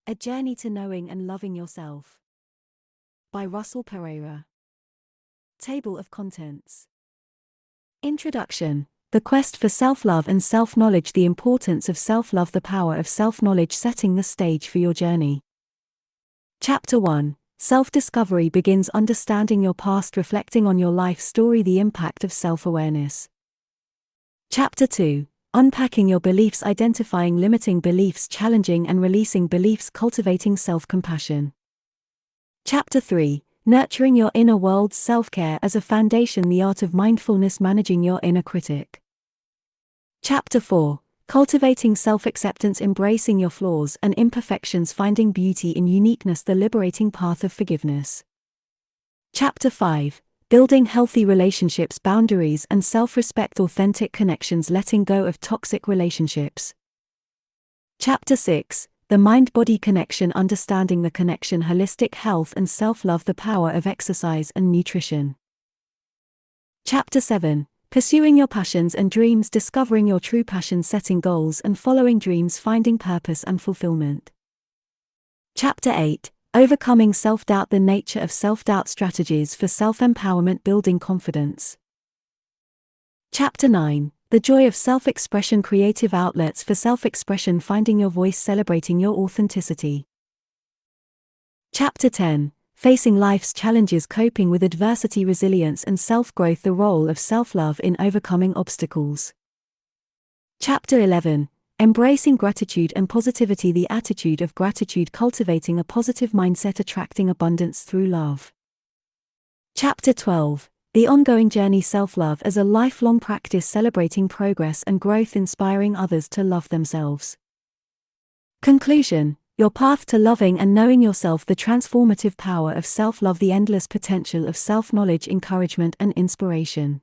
A Journey to Knowing and Loving Yourself. By PEREIRA. Table of Contents. Introduction. The quest for self-love and self-knowledge. The importance of self-love. The power of self-knowledge. Setting the stage for your journey. Chapter 1. Self-discovery begins. Understanding your past. Reflecting on your life story. The impact of self-awareness. Chapter 2. Unpacking your beliefs. Identifying limiting beliefs. Challenging and releasing beliefs. Cultivating self-compassion. Chapter 3. Nurturing your inner world. Self-care as a foundation. The art of mindfulness. Managing your inner critic. Chapter 4. Cultivating self-acceptance. Embracing your flaws and imperfections. Finding beauty in uniqueness. The liberating path of forgiveness. Chapter 5. Building healthy relationships. Boundaries and self-respect. Authentic connections. Letting go of toxic relationships. Chapter 6. The mind-body connection. Understanding the connection. Holistic health and self-love. The power of exercise and nutrition. Chapter 7. Pursuing your passions and dreams. Discovering your true passion. Setting goals and following dreams. Finding purpose and fulfillment. Chapter 8. Overcoming self-doubt. The nature of self-doubt. Strategies for self-empowerment. Building confidence. Chapter 9. The joy of self-expression. Creative outlets for self-expression. Finding your voice. Celebrating your authenticity. Chapter 10. Facing life's challenges. Coping with adversity. Resilience and self-growth. The role of self-love in overcoming obstacles. Chapter 11. Embracing gratitude and positivity. The attitude of gratitude. Cultivating a positive mindset. Attracting abundance through love. Chapter 12. The ongoing journey. Self-love as a lifelong practice. Celebrating progress and growth. Inspiring others to love themselves. Conclusion. Your path to loving and knowing yourself. The transformative power of self-love. The endless potential of self-knowledge. Encouragement and inspiration.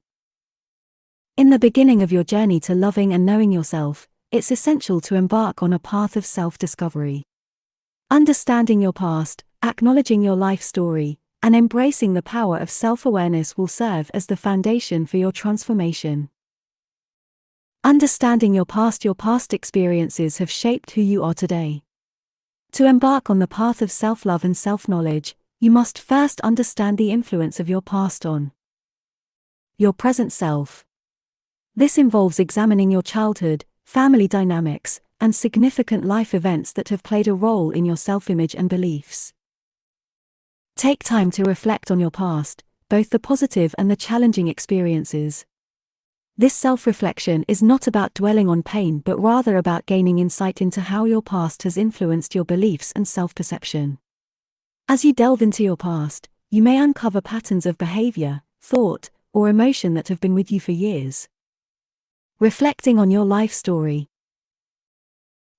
In the beginning of your journey to loving and knowing yourself, it's essential to embark on a path of self-discovery. Understanding your past, acknowledging your life story, and embracing the power of self-awareness will serve as the foundation for your transformation. Understanding your past experiences have shaped who you are today. To embark on the path of self-love and self-knowledge, you must first understand the influence of your past on your present self. This involves examining your childhood, family dynamics, and significant life events that have played a role in your self-image and beliefs. Take time to reflect on your past, both the positive and the challenging experiences. This self-reflection is not about dwelling on pain but rather about gaining insight into how your past has influenced your beliefs and self-perception. As you delve into your past, you may uncover patterns of behavior, thought, or emotion that have been with you for years. Reflecting on your life story.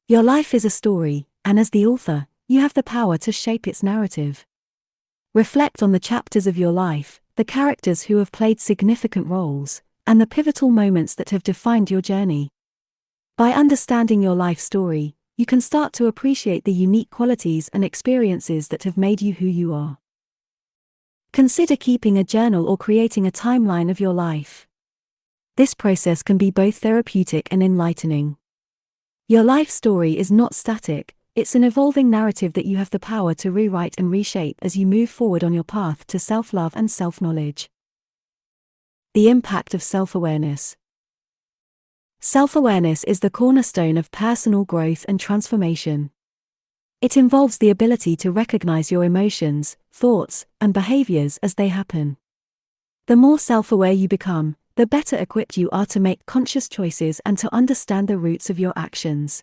Your life is a story, and as the author, you have the power to shape its narrative. Reflect on the chapters of your life, the characters who have played significant roles, and the pivotal moments that have defined your journey. By understanding your life story, you can start to appreciate the unique qualities and experiences that have made you who you are. Consider keeping a journal or creating a timeline of your life. This process can be both therapeutic and enlightening. Your life story is not static, it's an evolving narrative that you have the power to rewrite and reshape as you move forward on your path to self-love and self-knowledge. The impact of self-awareness. Self-awareness is the cornerstone of personal growth and transformation. It involves the ability to recognize your emotions, thoughts, and behaviors as they happen. The more self-aware you become, the better equipped you are to make conscious choices and to understand the roots of your actions.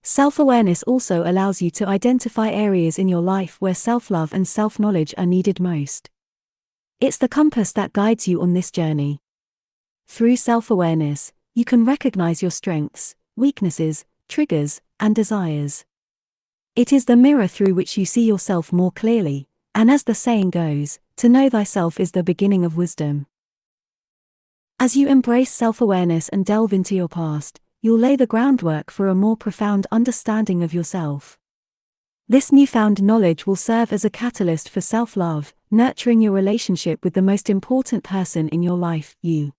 Self-awareness also allows you to identify areas in your life where self-love and self-knowledge are needed most. It's the compass that guides you on this journey. Through self-awareness, you can recognize your strengths, weaknesses, triggers, and desires. It is the mirror through which you see yourself more clearly, and as the saying goes, to know thyself is the beginning of wisdom. As you embrace self-awareness and delve into your past, you'll lay the groundwork for a more profound understanding of yourself. This newfound knowledge will serve as a catalyst for self-love, nurturing your relationship with the most important person in your life, you.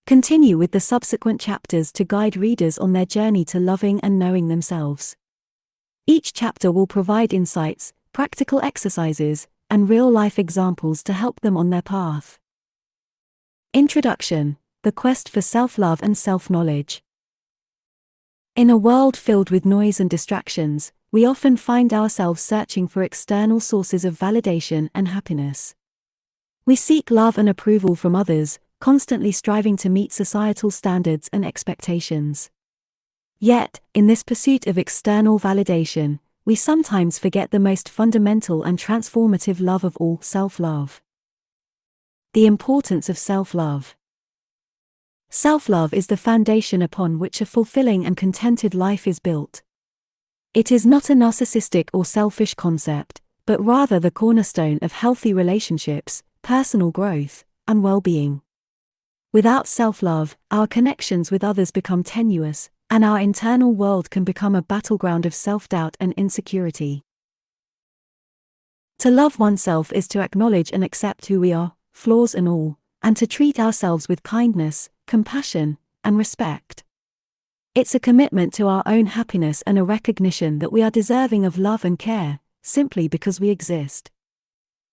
Continue with the subsequent chapters to guide readers on their journey to loving and knowing themselves. Each chapter will provide insights, practical exercises, and real-life examples to help them on their path. Introduction: The quest for self-love and self-knowledge. In a world filled with noise and distractions, we often find ourselves searching for external sources of validation and happiness. We seek love and approval from others, constantly striving to meet societal standards and expectations. Yet, in this pursuit of external validation, we sometimes forget the most fundamental and transformative love of all: self-love. The importance of self-love. Self-love is the foundation upon which a fulfilling and contented life is built. It is not a narcissistic or selfish concept, but rather the cornerstone of healthy relationships, personal growth, and well-being. Without self-love, our connections with others become tenuous, and our internal world can become a battleground of self-doubt and insecurity. To love oneself is to acknowledge and accept who we are, flaws and all, and to treat ourselves with kindness, compassion, and respect. It's a commitment to our own happiness and a recognition that we are deserving of love and care, simply because we exist.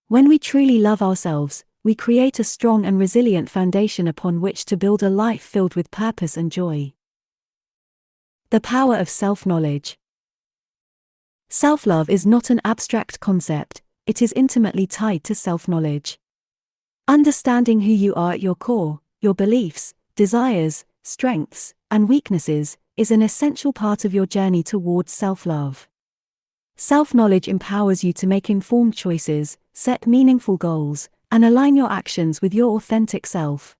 When we truly love ourselves, we create a strong and resilient foundation upon which to build a life filled with purpose and joy. The power of self-knowledge. Self-love is not an abstract concept, it is intimately tied to self-knowledge. Understanding who you are at your core, your beliefs, desires, strengths, and weaknesses, is an essential part of your journey towards self-love. Self-knowledge empowers you to make informed choices, set meaningful goals, and align your actions with your authentic self.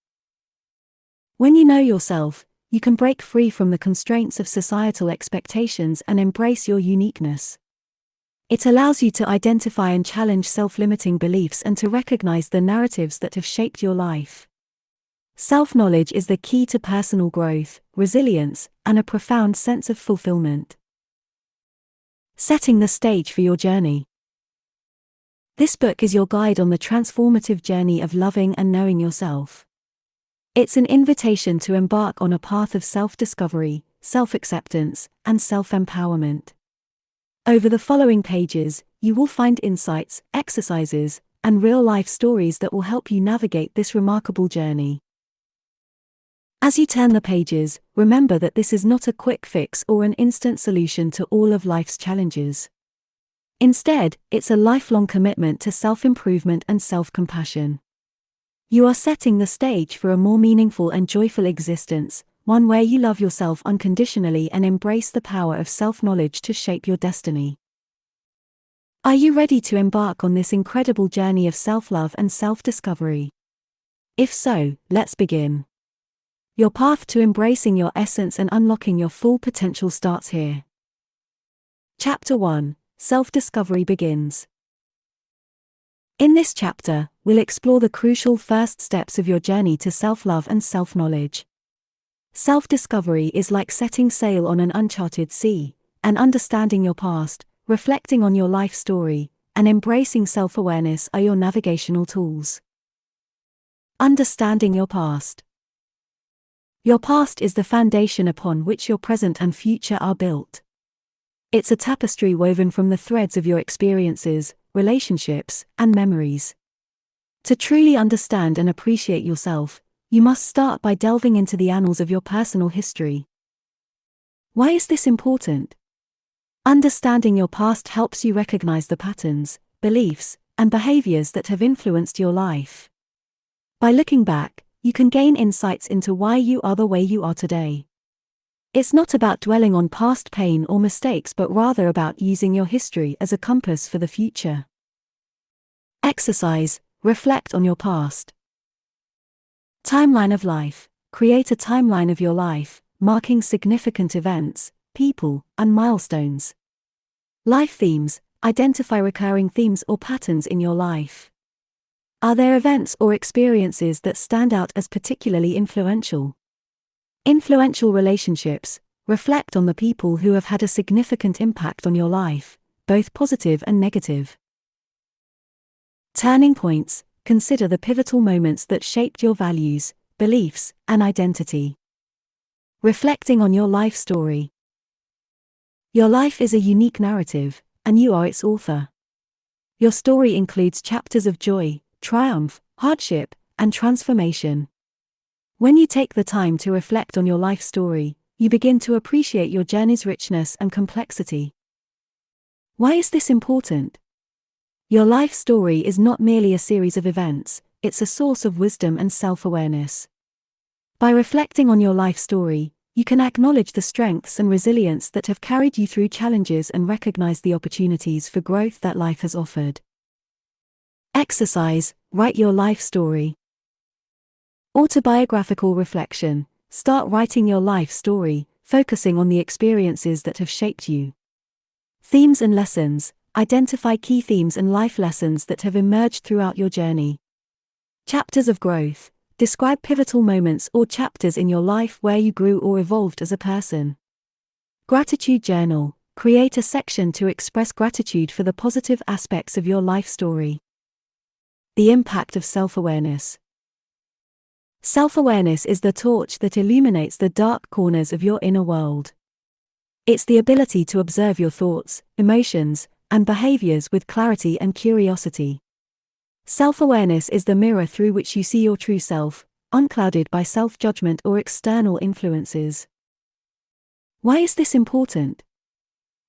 When you know yourself, you can break free from the constraints of societal expectations and embrace your uniqueness. It allows you to identify and challenge self-limiting beliefs and to recognize the narratives that have shaped your life. Self-knowledge is the key to personal growth, resilience, and a profound sense of fulfillment. Setting the stage for your journey. This book is your guide on the transformative journey of loving and knowing yourself. It's an invitation to embark on a path of self-discovery, self-acceptance, and self-empowerment. Over the following pages, you will find insights, exercises, and real-life stories that will help you navigate this remarkable journey. As you turn the pages, remember that this is not a quick fix or an instant solution to all of life's challenges. Instead, it's a lifelong commitment to self-improvement and self-compassion. You are setting the stage for a more meaningful and joyful existence, one where you love yourself unconditionally and embrace the power of self-knowledge to shape your destiny. Are you ready to embark on this incredible journey of self-love and self-discovery? If so, let's begin. Your path to embracing your essence and unlocking your full potential starts here. Chapter 1: Self-Discovery begins. In this chapter, we'll explore the crucial first steps of your journey to self-love and self-knowledge. Self-discovery is like setting sail on an uncharted sea, and understanding your past, reflecting on your life story, and embracing self-awareness are your navigational tools. Understanding your past. Your past is the foundation upon which your present and future are built. It's a tapestry woven from the threads of your experiences, relationships, and memories. To truly understand and appreciate yourself, you must start by delving into the annals of your personal history. Why is this important? Understanding your past helps you recognize the patterns, beliefs, and behaviors that have influenced your life. By looking back, you can gain insights into why you are the way you are today. It's not about dwelling on past pain or mistakes, but rather about using your history as a compass for the future. Exercise: reflect on your past. Timeline of life. Create a timeline of your life, marking significant events, people, and milestones. Life themes. Identify recurring themes or patterns in your life. Are there events or experiences that stand out as particularly influential? Influential relationships. Reflect on the people who have had a significant impact on your life, both positive and negative. Turning points. Consider the pivotal moments that shaped your values, beliefs, and identity. Reflecting on your life story. Your life is a unique narrative, and you are its author. Your story includes chapters of joy, triumph, hardship, and transformation. When you take the time to reflect on your life story, you begin to appreciate your journey's richness and complexity. Why is this important? Your life story is not merely a series of events, it's a source of wisdom and self-awareness. By reflecting on your life story, you can acknowledge the strengths and resilience that have carried you through challenges and recognize the opportunities for growth that life has offered. Exercise: write your life story. Autobiographical reflection: start writing your life story, focusing on the experiences that have shaped you. Themes and lessons: identify key themes and life lessons that have emerged throughout your journey. Chapters of growth: describe pivotal moments or chapters in your life where you grew or evolved as a person. Gratitude journal: create a section to express gratitude for the positive aspects of your life story. The impact of self-awareness. Self-awareness is the torch that illuminates the dark corners of your inner world. It's the ability to observe your thoughts, emotions, and behaviors with clarity and curiosity. Self-awareness is the mirror through which you see your true self, unclouded by self-judgment or external influences. Why is this important?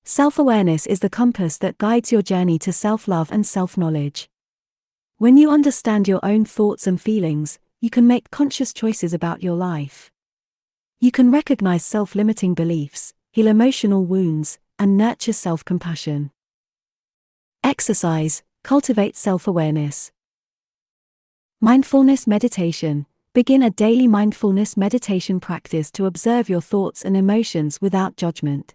Self-awareness is the compass that guides your journey to self-love and self-knowledge. When you understand your own thoughts and feelings, you can make conscious choices about your life. You can recognize self-limiting beliefs, heal emotional wounds, and nurture self-compassion. Exercise: cultivate self-awareness. Mindfulness meditation: begin a daily mindfulness meditation practice to observe your thoughts and emotions without judgment.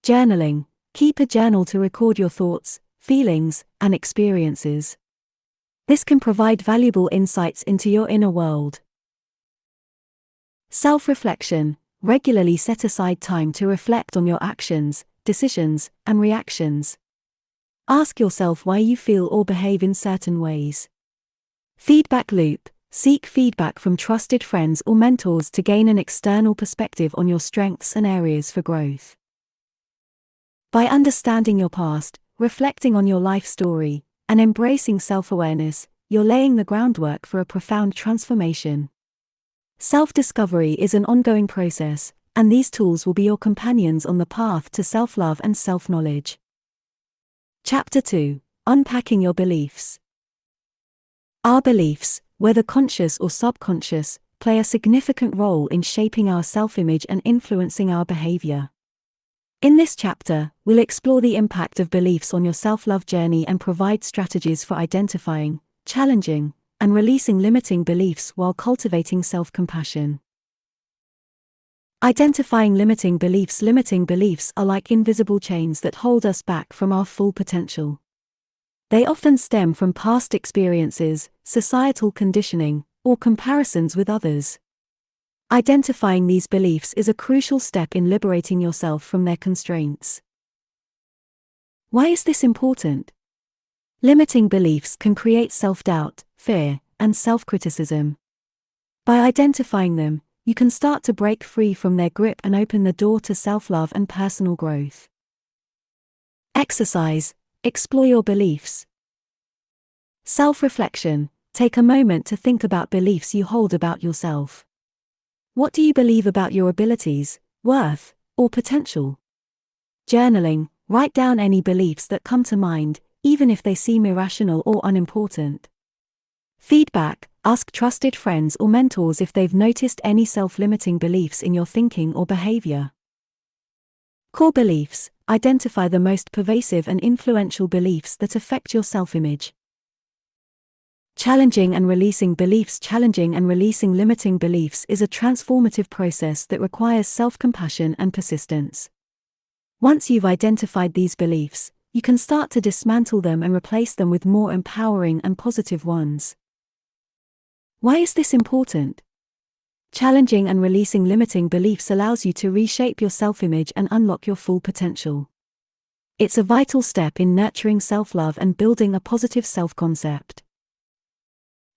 Journaling: keep a journal to record your thoughts, feelings, and experiences. This can provide valuable insights into your inner world. Self-reflection: regularly set aside time to reflect on your actions, decisions, and reactions. Ask yourself why you feel or behave in certain ways. Feedback loop: seek feedback from trusted friends or mentors to gain an external perspective on your strengths and areas for growth. By understanding your past, reflecting on your life story, and embracing self-awareness, you're laying the groundwork for a profound transformation. Self-discovery is an ongoing process, and these tools will be your companions on the path to self-love and self-knowledge. Chapter 2: Unpacking your beliefs. Our beliefs, whether conscious or subconscious, play a significant role in shaping our self-image and influencing our behavior. In this chapter, we'll explore the impact of beliefs on your self-love journey and provide strategies for identifying, challenging, and releasing limiting beliefs while cultivating self-compassion. Identifying limiting beliefs. Limiting beliefs are like invisible chains that hold us back from our full potential. They often stem from past experiences, societal conditioning, or comparisons with others. Identifying these beliefs is a crucial step in liberating yourself from their constraints. Why is this important? Limiting beliefs can create self-doubt, fear, and self-criticism. By identifying them, you can start to break free from their grip and open the door to self-love and personal growth. Exercise: explore your beliefs. Self-reflection: take a moment to think about beliefs you hold about yourself. What do you believe about your abilities, worth, or potential? Journaling: write down any beliefs that come to mind, even if they seem irrational or unimportant. Feedback: ask trusted friends or mentors if they've noticed any self-limiting beliefs in your thinking or behavior. Core beliefs: identify the most pervasive and influential beliefs that affect your self-image. Challenging and releasing beliefs. Challenging and releasing limiting beliefs is a transformative process that requires self-compassion and persistence. Once you've identified these beliefs, you can start to dismantle them and replace them with more empowering and positive ones. Why is this important? Challenging and releasing limiting beliefs allows you to reshape your self-image and unlock your full potential. It's a vital step in nurturing self-love and building a positive self-concept.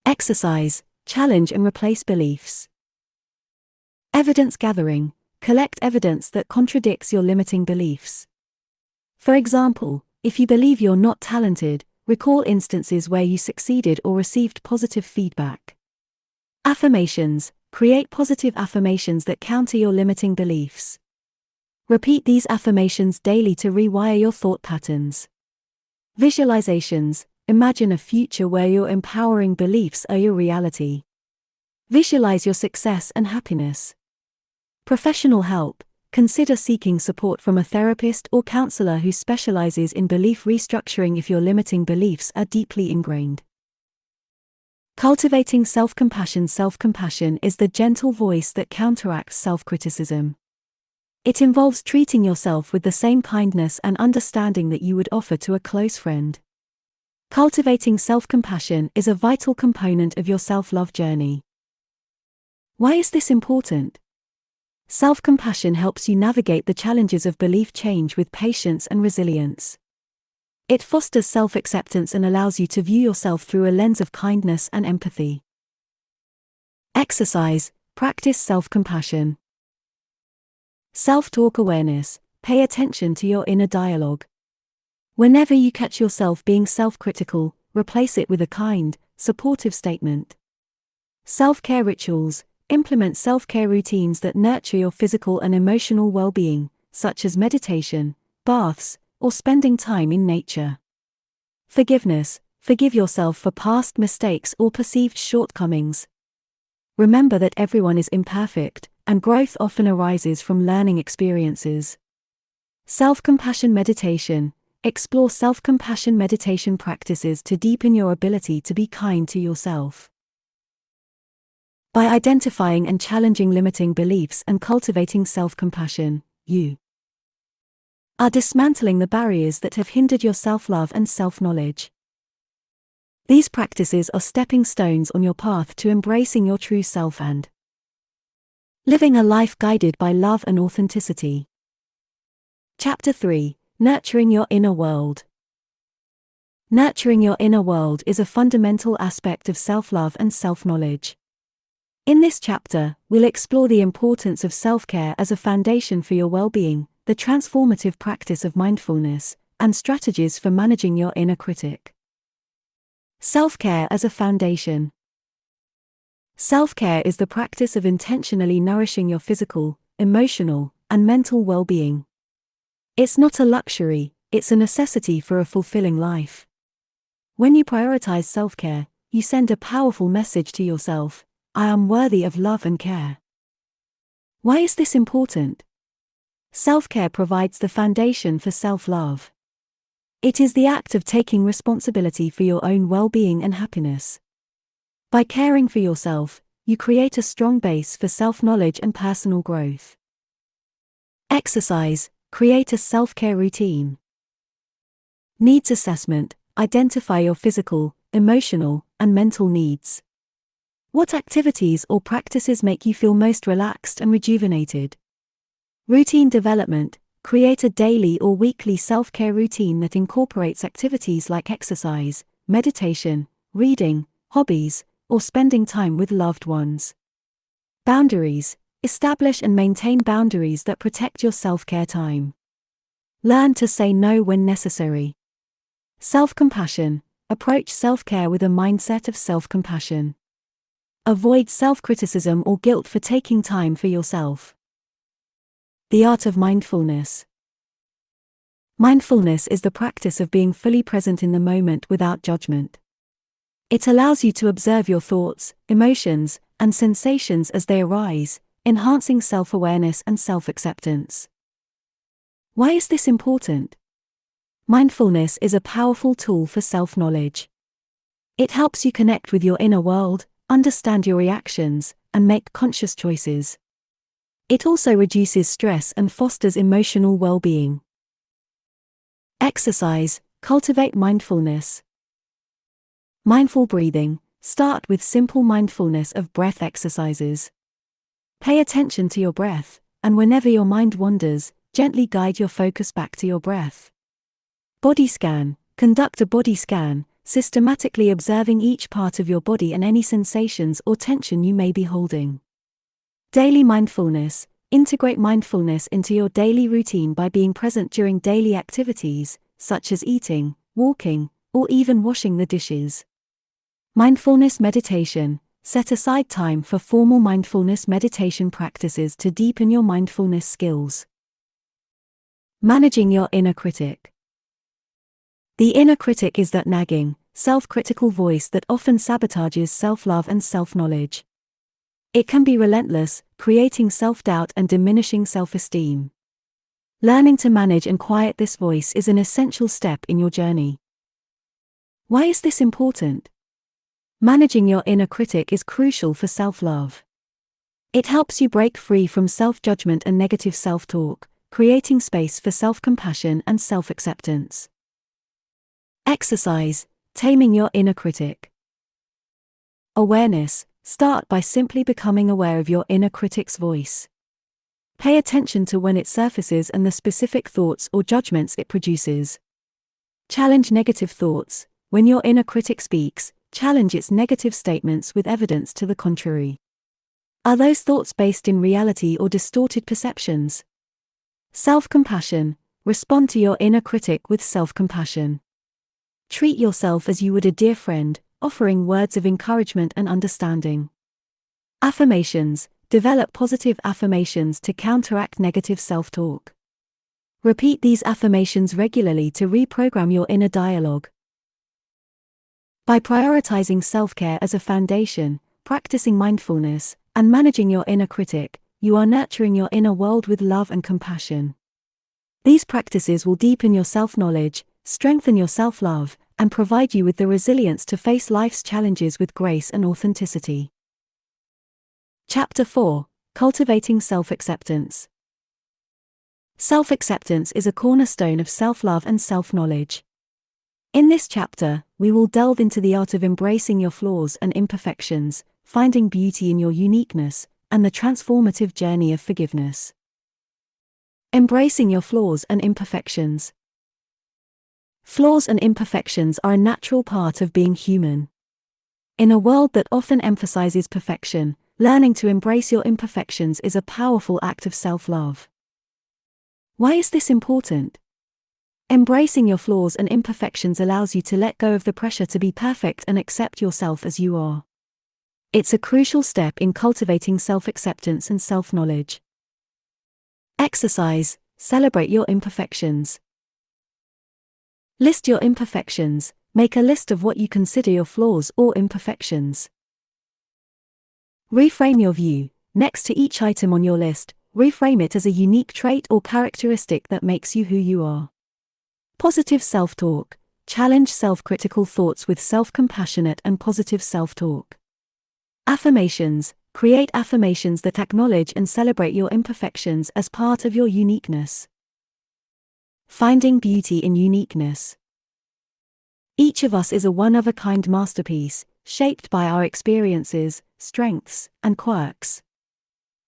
Exercise: challenge and replace beliefs. Evidence gathering: collect evidence that contradicts your limiting beliefs. For example, if you believe you're not talented, recall instances where you succeeded or received positive feedback. Affirmations. Create positive affirmations that counter your limiting beliefs. Repeat these affirmations daily to rewire your thought patterns. Visualizations. Imagine a future where your empowering beliefs are your reality. Visualize your success and happiness. Professional help. Consider seeking support from a therapist or counselor who specializes in belief restructuring if your limiting beliefs are deeply ingrained. Cultivating self-compassion. Self-compassion is the gentle voice that counteracts self-criticism. It involves treating yourself with the same kindness and understanding that you would offer to a close friend. Cultivating self-compassion is a vital component of your self-love journey. Why is this important? Self-compassion helps you navigate the challenges of belief change with patience and resilience. It fosters self-acceptance and allows you to view yourself through a lens of kindness and empathy. Exercise. Practice self-compassion. Self-talk awareness. Pay attention to your inner dialogue. Whenever you catch yourself being self-critical, replace it with a kind, supportive statement. Self-care rituals. Implement self-care routines that nurture your physical and emotional well-being, such as meditation, baths, or spending time in nature. Forgiveness. Forgive yourself for past mistakes or perceived shortcomings. Remember that everyone is imperfect, and growth often arises from learning experiences. Self-compassion meditation. Explore self-compassion meditation practices to deepen your ability to be kind to yourself. By identifying and challenging limiting beliefs and cultivating self-compassion, you are dismantling the barriers that have hindered your self-love and self-knowledge. These practices are stepping stones on your path to embracing your true self and living a life guided by love and authenticity. Chapter 3. Nurturing your inner world. Nurturing your inner world is a fundamental aspect of self-love and self-knowledge. In this chapter, we'll explore the importance of self-care as a foundation for your well-being, the transformative practice of mindfulness, and strategies for managing your inner critic. Self-care as a foundation. Self-care is the practice of intentionally nourishing your physical, emotional, and mental well-being. It's not a luxury, it's a necessity for a fulfilling life. When you prioritize self-care, you send a powerful message to yourself: I am worthy of love and care. Why is this important? Self-care provides the foundation for self-love. It is the act of taking responsibility for your own well-being and happiness. By caring for yourself, you create a strong base for self-knowledge and personal growth. Exercise. Create a self-care routine. Needs assessment. Identify your physical, emotional, and mental needs. What activities or practices make you feel most relaxed and rejuvenated? Routine development. Create a daily or weekly self-care routine that incorporates activities like exercise, meditation, reading, hobbies, or spending time with loved ones. Boundaries. Establish and maintain boundaries that protect your self-care time. Learn to say no when necessary. Self-compassion. Approach self-care with a mindset of self-compassion. Avoid self-criticism or guilt for taking time for yourself. The art of mindfulness. Mindfulness is the practice of being fully present in the moment without judgment. It allows you to observe your thoughts, emotions, and sensations as they arise, enhancing self-awareness and self-acceptance. Why is this important? Mindfulness is a powerful tool for self-knowledge. It helps you connect with your inner world, understand your reactions, and make conscious choices. It also reduces stress and fosters emotional well-being. Exercise. Cultivate mindfulness. Mindful breathing. Start with simple mindfulness of breath exercises. Pay attention to your breath, and whenever your mind wanders, gently guide your focus back to your breath. Body scan. Conduct a body scan, systematically observing each part of your body and any sensations or tension you may be holding. Daily mindfulness. Integrate mindfulness into your daily routine by being present during daily activities, such as eating, walking, or even washing the dishes. Mindfulness meditation. Set aside time for formal mindfulness meditation practices to deepen your mindfulness skills. Managing your inner critic. The inner critic is that nagging, self-critical voice that often sabotages self-love and self-knowledge. It can be relentless, creating self-doubt and diminishing self-esteem. Learning to manage and quiet this voice is an essential step in your journey. Why is this important? Managing your inner critic is crucial for self-love. It helps you break free from self-judgment and negative self-talk, creating space for self-compassion and self-acceptance. Exercise. Taming your inner critic. Awareness. Start by simply becoming aware of your inner critic's voice. Pay attention to when it surfaces and the specific thoughts or judgments it produces. Challenge negative thoughts. When your inner critic speaks, challenge its negative statements with evidence to the contrary. Are those thoughts based in reality or distorted perceptions? Self-compassion. Respond to your inner critic with self-compassion. Treat yourself as you would a dear friend, offering words of encouragement and understanding. Affirmations. Develop positive affirmations to counteract negative self-talk. Repeat these affirmations regularly to reprogram your inner dialogue. By prioritizing self-care as a foundation, practicing mindfulness, and managing your inner critic, you are nurturing your inner world with love and compassion. These practices will deepen your self-knowledge, strengthen your self-love, and provide you with the resilience to face life's challenges with grace and authenticity. Chapter 4. Cultivating Self-Acceptance. Self-acceptance is a cornerstone of self-love and self-knowledge. In this chapter, we will delve into the art of embracing your flaws and imperfections, finding beauty in your uniqueness, and the transformative journey of forgiveness. Embracing your flaws and imperfections. Flaws and imperfections are a natural part of being human. In a world that often emphasizes perfection, learning to embrace your imperfections is a powerful act of self-love. Why is this important? Embracing your flaws and imperfections allows you to let go of the pressure to be perfect and accept yourself as you are. It's a crucial step in cultivating self-acceptance and self-knowledge. Exercise. Celebrate your imperfections. List your imperfections. Make a list of what you consider your flaws or imperfections. Reframe your view. Next to each item on your list, reframe it as a unique trait or characteristic that makes you who you are. Positive self-talk. Challenge self-critical thoughts with self-compassionate and positive self-talk. Affirmations. Create affirmations that acknowledge and celebrate your imperfections as part of your uniqueness. Finding beauty in uniqueness. Each of us is a one-of-a-kind masterpiece, shaped by our experiences, strengths, and quirks.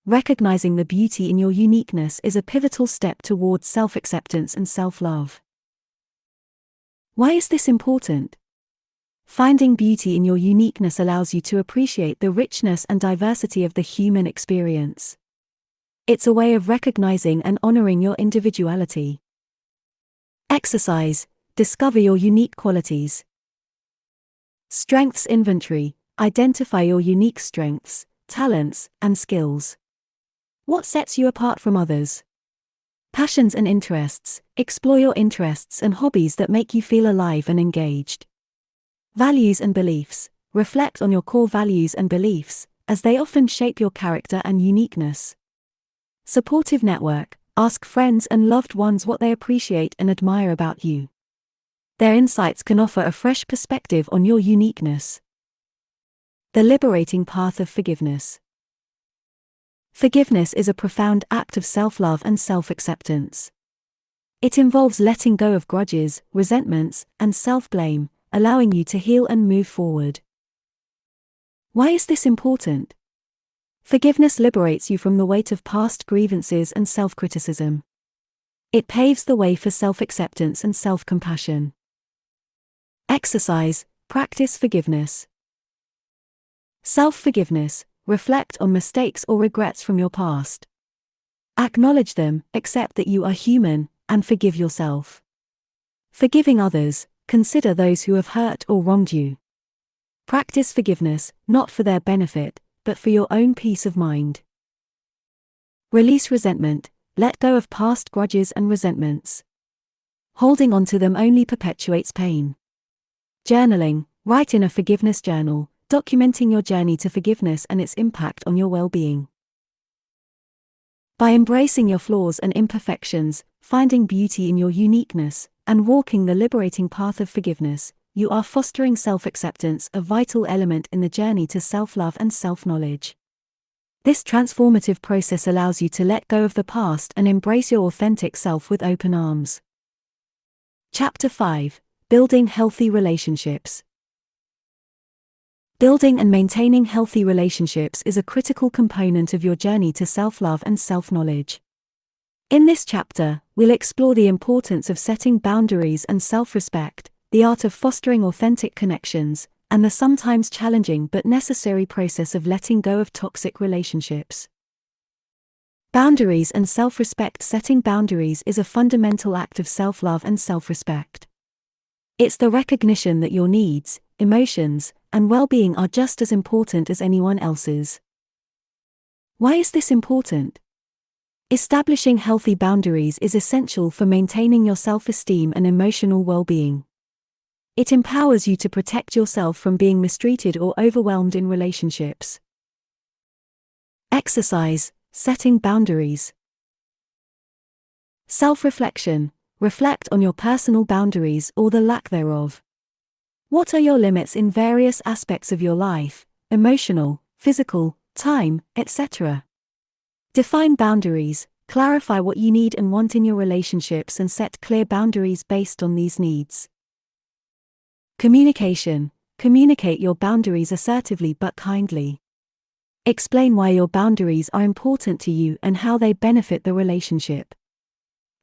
Recognizing the beauty in your uniqueness is a pivotal step towards self-acceptance and self-love. Why is this important? Finding beauty in your uniqueness allows you to appreciate the richness and diversity of the human experience. It's a way of recognizing and honoring your individuality. Exercise. Discover your unique qualities. Strengths inventory. Identify your unique strengths, talents, and skills. What sets you apart from others? Passions and interests. Explore your interests and hobbies that make you feel alive and engaged. Values and beliefs. Reflect on your core values and beliefs, as they often shape your character and uniqueness. Supportive network. Ask friends and loved ones what they appreciate and admire about you. Their insights can offer a fresh perspective on your uniqueness. The liberating path of forgiveness. Forgiveness is a profound act of self-love and self-acceptance. It involves letting go of grudges, resentments, and self-blame, allowing you to heal and move forward. Why is this important? Forgiveness liberates you from the weight of past grievances and self-criticism. It paves the way for self-acceptance and self-compassion. Exercise. Practice forgiveness. Self-forgiveness. Reflect on mistakes or regrets from your past. Acknowledge them, accept that you are human, and forgive yourself. Forgiving others, consider those who have hurt or wronged you. Practice forgiveness, not for their benefit, but for your own peace of mind. Release resentment, let go of past grudges and resentments. Holding on to them only perpetuates pain. Journaling, write in a forgiveness journal, documenting your journey to forgiveness and its impact on your well-being. By embracing your flaws and imperfections, finding beauty in your uniqueness, and walking the liberating path of forgiveness, you are fostering self-acceptance, a vital element in the journey to self-love and self-knowledge. This transformative process allows you to let go of the past and embrace your authentic self with open arms. Chapter 5: Building Healthy Relationships. Building and maintaining healthy relationships is a critical component of your journey to self-love and self-knowledge. In this chapter, we'll explore the importance of setting boundaries and self-respect, the art of fostering authentic connections, and the sometimes challenging but necessary process of letting go of toxic relationships. Boundaries and self-respect. Setting boundaries is a fundamental act of self-love and self-respect. It's the recognition that your needs, emotions, and well-being are just as important as anyone else's. Why is this important? Establishing healthy boundaries is essential for maintaining your self-esteem and emotional well-being. It empowers you to protect yourself from being mistreated or overwhelmed in relationships. Exercise: setting boundaries. Self-reflection: reflect on your personal boundaries or the lack thereof. What are your limits in various aspects of your life, emotional, physical, time, etc.? Define boundaries, clarify what you need and want in your relationships and set clear boundaries based on these needs. Communication: communicate your boundaries assertively but kindly. Explain why your boundaries are important to you and how they benefit the relationship.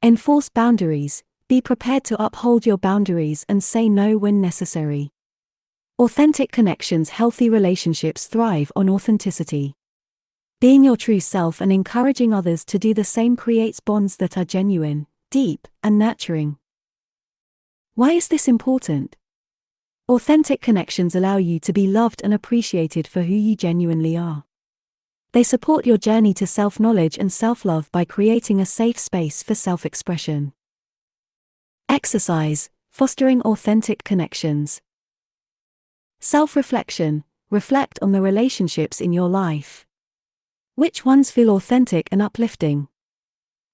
Enforce boundaries: be prepared to uphold your boundaries and say no when necessary. Authentic connections. Healthy relationships thrive on authenticity. Being your true self and encouraging others to do the same creates bonds that are genuine, deep, and nurturing. Why is this important? Authentic connections allow you to be loved and appreciated for who you genuinely are. They support your journey to self-knowledge and self-love by creating a safe space for self-expression. Exercise: fostering authentic connections. Self-reflection: reflect on the relationships in your life. Which ones feel authentic and uplifting?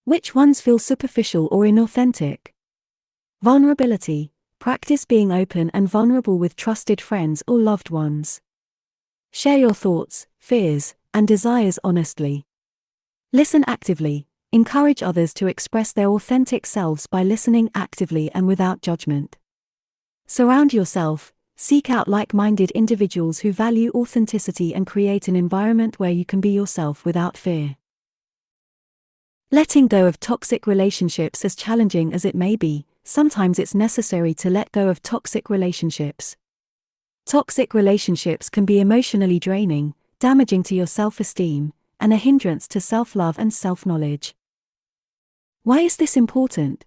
Which ones feel superficial or inauthentic? Vulnerability: practice being open and vulnerable with trusted friends or loved ones. Share your thoughts, fears, and desires honestly. Listen actively: encourage others to express their authentic selves by listening actively and without judgment. Surround yourself: seek out like-minded individuals who value authenticity and create an environment where you can be yourself without fear. Letting go of toxic relationships. As challenging as it may be, sometimes it's necessary to let go of toxic relationships. Toxic relationships can be emotionally draining, damaging to your self-esteem, and a hindrance to self-love and self-knowledge. Why is this important?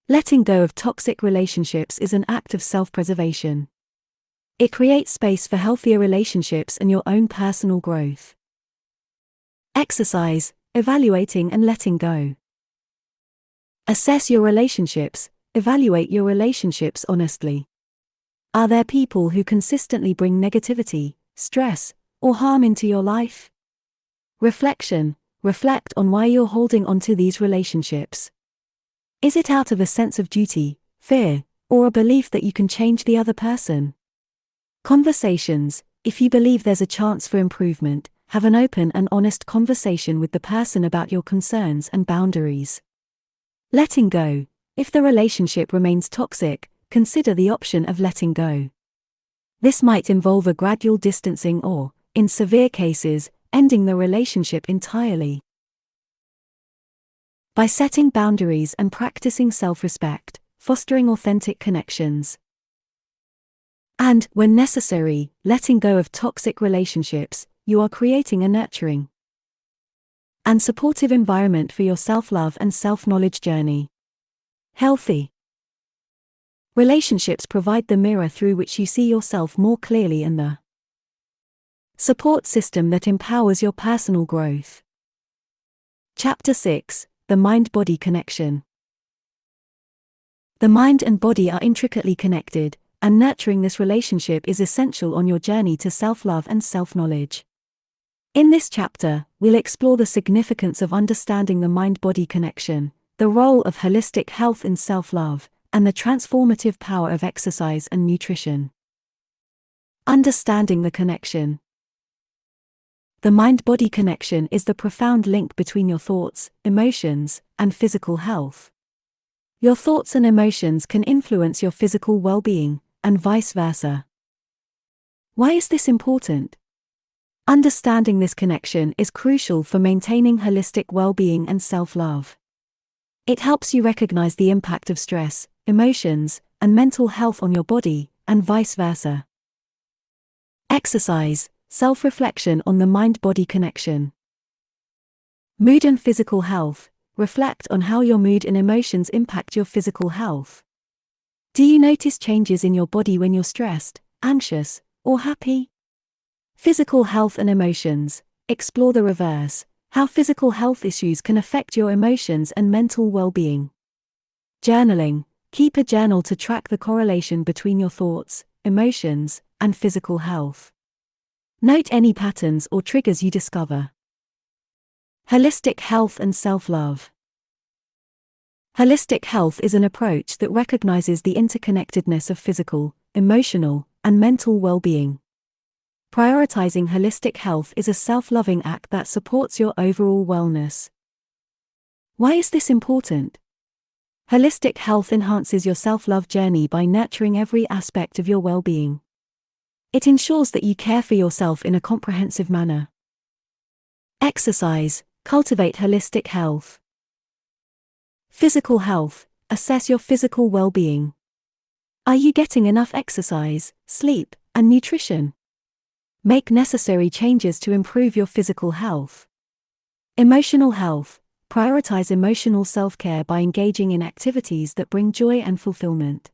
Letting go of toxic relationships is an act of self-preservation. It creates space for healthier relationships and your own personal growth. Exercise: evaluating and letting go. Assess your relationships, evaluate your relationships honestly. Are there people who consistently bring negativity, stress, or harm into your life? Reflection: reflect on why you're holding on to these relationships. Is it out of a sense of duty, fear, or a belief that you can change the other person? Conversations: if you believe there's a chance for improvement, have an open and honest conversation with the person about your concerns and boundaries. Letting go: if the relationship remains toxic, consider the option of letting go. This might involve a gradual distancing or, in severe cases, ending the relationship entirely. By setting boundaries and practicing self-respect, fostering authentic connections, and, when necessary, letting go of toxic relationships, you are creating a nurturing, and supportive environment for your self-love and self-knowledge journey. Healthy relationships provide the mirror through which you see yourself more clearly and the support system that empowers your personal growth. Chapter 6: The Mind-Body Connection. The mind and body are intricately connected, and nurturing this relationship is essential on your journey to self-love and self-knowledge. In this chapter, we'll explore the significance of understanding the mind-body connection, the role of holistic health in self-love, and the transformative power of exercise and nutrition. Understanding the connection. The mind-body connection is the profound link between your thoughts, emotions, and physical health. Your thoughts and emotions can influence your physical well-being, and vice versa. Why is this important? Understanding this connection is crucial for maintaining holistic well-being and self-love. It helps you recognize the impact of stress, emotions, and mental health on your body, and vice versa. Exercise, self-reflection on the mind-body connection. Mood and physical health. Reflect on how your mood and emotions impact your physical health. Do you notice changes in your body when you're stressed, anxious, or happy? Physical health and emotions. Explore the reverse, how physical health issues can affect your emotions and mental well-being. Journaling. Keep a journal to track the correlation between your thoughts, emotions, and physical health. Note any patterns or triggers you discover. Holistic health and self-love. Holistic health is an approach that recognizes the interconnectedness of physical, emotional, and mental well-being. Prioritizing holistic health is a self-loving act that supports your overall wellness. Why is this important? Holistic health enhances your self-love journey by nurturing every aspect of your well-being. It ensures that you care for yourself in a comprehensive manner. Exercise. Cultivate holistic health. Physical health. Assess your physical well-being. Are you getting enough exercise, sleep, and nutrition? Make necessary changes to improve your physical health. Emotional health. Prioritize emotional self-care by engaging in activities that bring joy and fulfillment.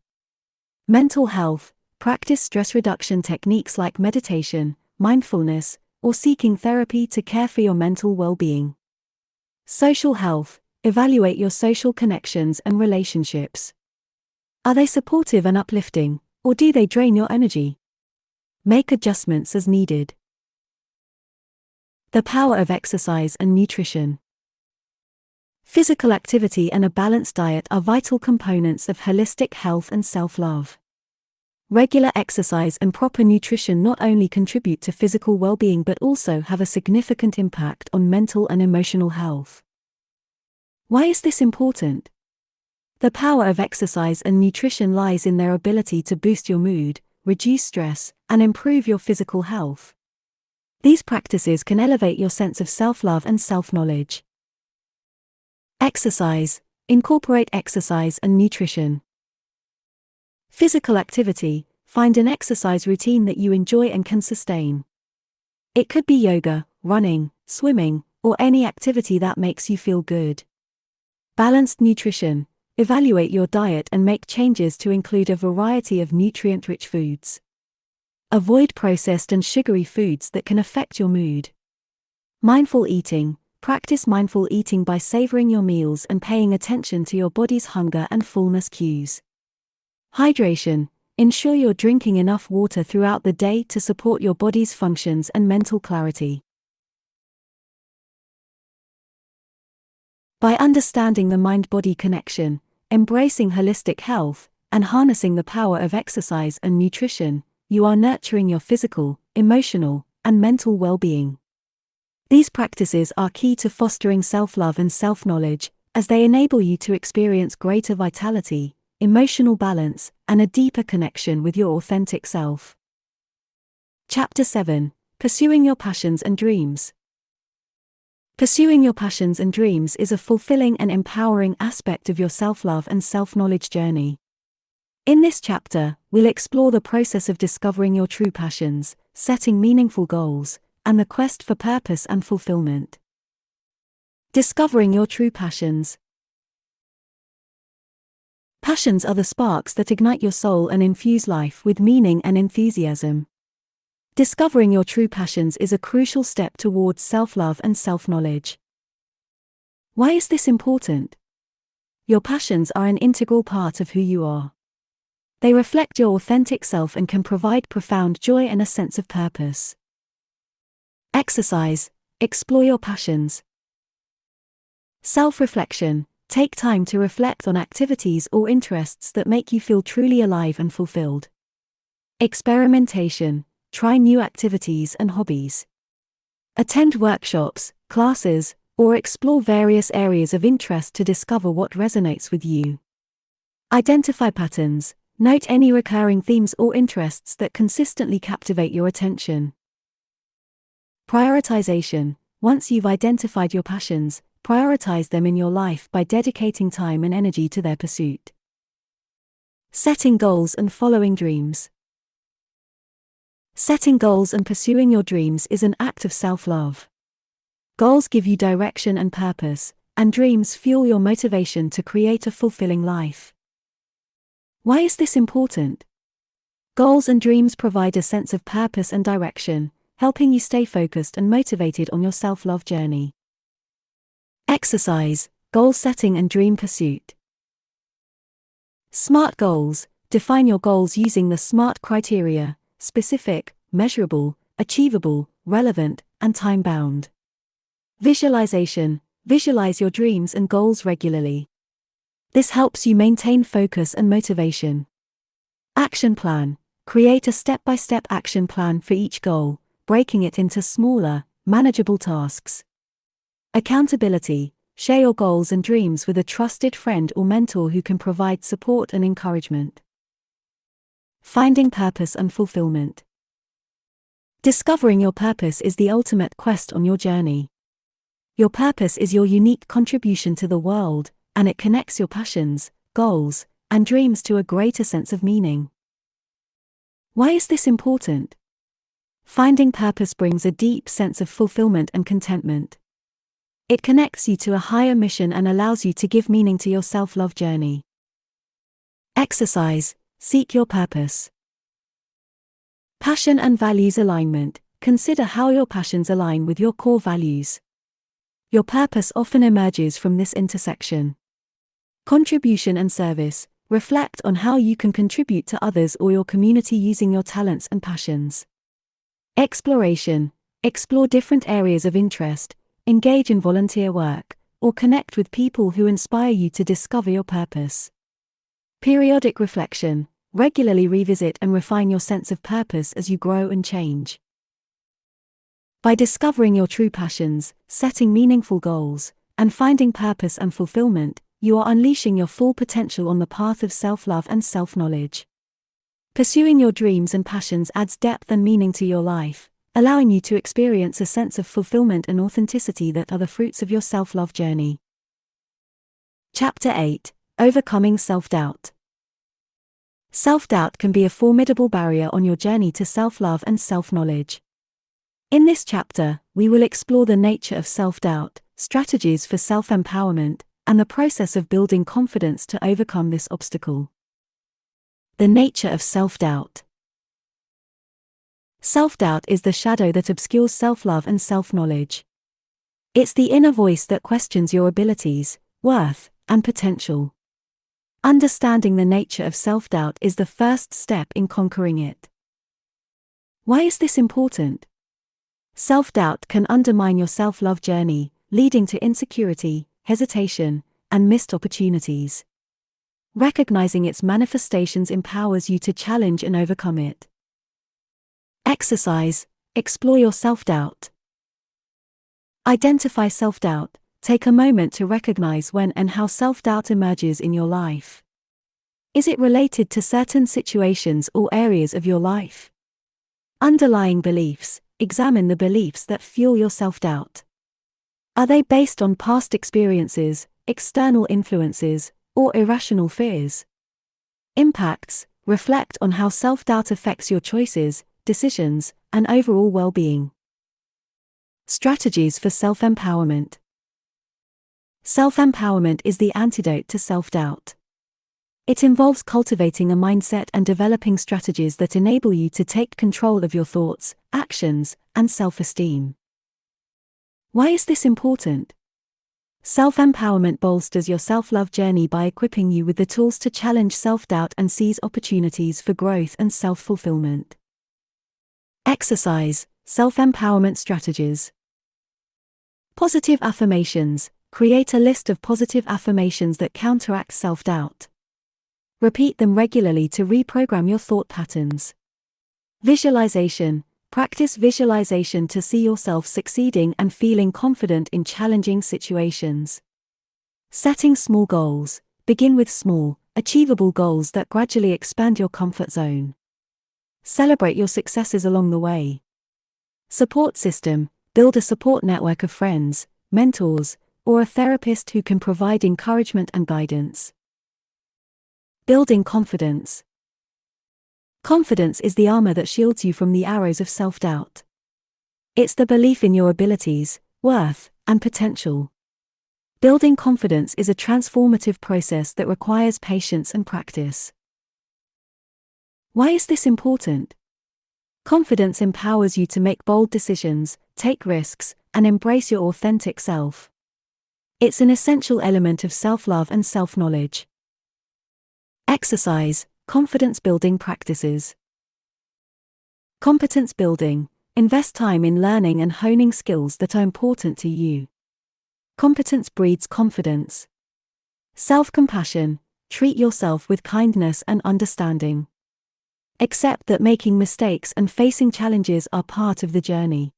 Mental health. Practice stress reduction techniques like meditation, mindfulness, or seeking therapy to care for your mental well-being. Social health. Evaluate your social connections and relationships. Are they supportive and uplifting, or do they drain your energy? Make adjustments as needed. The power of exercise and nutrition. Physical activity and a balanced diet are vital components of holistic health and self-love. Regular exercise and proper nutrition not only contribute to physical well-being but also have a significant impact on mental and emotional health. Why is this important? The power of exercise and nutrition lies in their ability to boost your mood, reduce stress, and improve your physical health. These practices can elevate your sense of self-love and self-knowledge. Exercise. Incorporate exercise and nutrition. Physical activity. Find an exercise routine that you enjoy and can sustain. It could be yoga, running, swimming, or any activity that makes you feel good. Balanced nutrition. Evaluate your diet and make changes to include a variety of nutrient-rich foods. Avoid processed and sugary foods that can affect your mood. Mindful eating. Practice mindful eating by savoring your meals and paying attention to your body's hunger and fullness cues. Hydration. Ensure you're drinking enough water throughout the day to support your body's functions and mental clarity. By understanding the mind-body connection, embracing holistic health, and harnessing the power of exercise and nutrition, you are nurturing your physical, emotional, and mental well-being. These practices are key to fostering self-love and self-knowledge, as they enable you to experience greater vitality, emotional balance, and a deeper connection with your authentic self. Chapter 7: Pursuing Your Passions and Dreams. Pursuing your passions and dreams is a fulfilling and empowering aspect of your self-love and self-knowledge journey. In this chapter, we'll explore the process of discovering your true passions, setting meaningful goals, and the quest for purpose and fulfillment. Discovering your true passions. Passions are the sparks that ignite your soul and infuse life with meaning and enthusiasm. Discovering your true passions is a crucial step towards self-love and self-knowledge. Why is this important? Your passions are an integral part of who you are. They reflect your authentic self and can provide profound joy and a sense of purpose. Exercise. Explore your passions. Self-reflection. Take time to reflect on activities or interests that make you feel truly alive and fulfilled. Experimentation. Try new activities and hobbies. Attend workshops, classes, or explore various areas of interest to discover what resonates with you. Identify patterns. Note any recurring themes or interests that consistently captivate your attention. Prioritization. Once you've identified your passions, prioritize them in your life by dedicating time and energy to their pursuit. Setting goals and following dreams. Setting goals and pursuing your dreams is an act of self-love. Goals give you direction and purpose, and dreams fuel your motivation to create a fulfilling life. Why is this important? Goals and dreams provide a sense of purpose and direction, helping you stay focused and motivated on your self-love journey. Exercise, goal setting and dream pursuit. SMART goals. Define your goals using the SMART criteria: specific, measurable, achievable, relevant, and time-bound. Visualization. Visualize your dreams and goals regularly. This helps you maintain focus and motivation. Action plan. Create a step-by-step action plan for each goal, breaking it into smaller, manageable tasks. Accountability. Share your goals and dreams with a trusted friend or mentor who can provide support and encouragement. Finding purpose and fulfillment. Discovering your purpose is the ultimate quest on your journey. Your purpose is your unique contribution to the world, and it connects your passions, goals, and dreams to a greater sense of meaning. Why is this important? Finding purpose brings a deep sense of fulfillment and contentment. It connects you to a higher mission and allows you to give meaning to your self-love journey. Exercise. Seek your purpose. Passion and values alignment. Consider how your passions align with your core values. Your purpose often emerges from this intersection. Contribution and service. Reflect on how you can contribute to others or your community using your talents and passions. Exploration. Explore different areas of interest, engage in volunteer work, or connect with people who inspire you to discover your purpose. Periodic reflection. Regularly revisit and refine your sense of purpose as you grow and change. By discovering your true passions, setting meaningful goals, and finding purpose and fulfillment, you are unleashing your full potential on the path of self-love and self-knowledge. Pursuing your dreams and passions adds depth and meaning to your life, allowing you to experience a sense of fulfillment and authenticity that are the fruits of your self-love journey. Chapter 8. Overcoming self-doubt. Self-doubt can be a formidable barrier on your journey to self-love and self-knowledge. In this chapter, we will explore the nature of self-doubt, strategies for self-empowerment, and the process of building confidence to overcome this obstacle. The nature of self-doubt. Self-doubt is the shadow that obscures self-love and self-knowledge. It's the inner voice that questions your abilities, worth, and potential. Understanding the nature of self-doubt is the first step in conquering it. Why is this important? Self-doubt can undermine your self-love journey, leading to insecurity, hesitation, and missed opportunities. Recognizing its manifestations empowers you to challenge and overcome it. Exercise. Explore your self-doubt. Identify self-doubt. Take a moment to recognize when and how self-doubt emerges in your life. Is it related to certain situations or areas of your life? Underlying beliefs. Examine the beliefs that fuel your self-doubt. Are they based on past experiences, external influences, or irrational fears? Impacts. Reflect on how self-doubt affects your choices, decisions, and overall well-being. Strategies for self-empowerment. Self-empowerment is the antidote to self-doubt. It involves cultivating a mindset and developing strategies that enable you to take control of your thoughts, actions, and self-esteem. Why is this important? Self-empowerment bolsters your self-love journey by equipping you with the tools to challenge self-doubt and seize opportunities for growth and self-fulfillment. Exercise, self-empowerment strategies. Positive affirmations. Create a list of positive affirmations that counteract self-doubt. Repeat them regularly to reprogram your thought patterns. Visualization. Practice visualization to see yourself succeeding and feeling confident in challenging situations. Setting small goals. Begin with small, achievable goals that gradually expand your comfort zone. Celebrate your successes along the way. Support system. Build a support network of friends, mentors, or a therapist who can provide encouragement and guidance. Building confidence. Confidence is the armor that shields you from the arrows of self-doubt. It's the belief in your abilities, worth, and potential. Building confidence is a transformative process that requires patience and practice. Why is this important? Confidence empowers you to make bold decisions, take risks, and embrace your authentic self. It's an essential element of self-love and self-knowledge. Exercise, confidence-building practices. Competence building. Invest time in learning and honing skills that are important to you. Competence breeds confidence. Self-compassion. Treat yourself with kindness and understanding. Accept that making mistakes and facing challenges are part of the journey.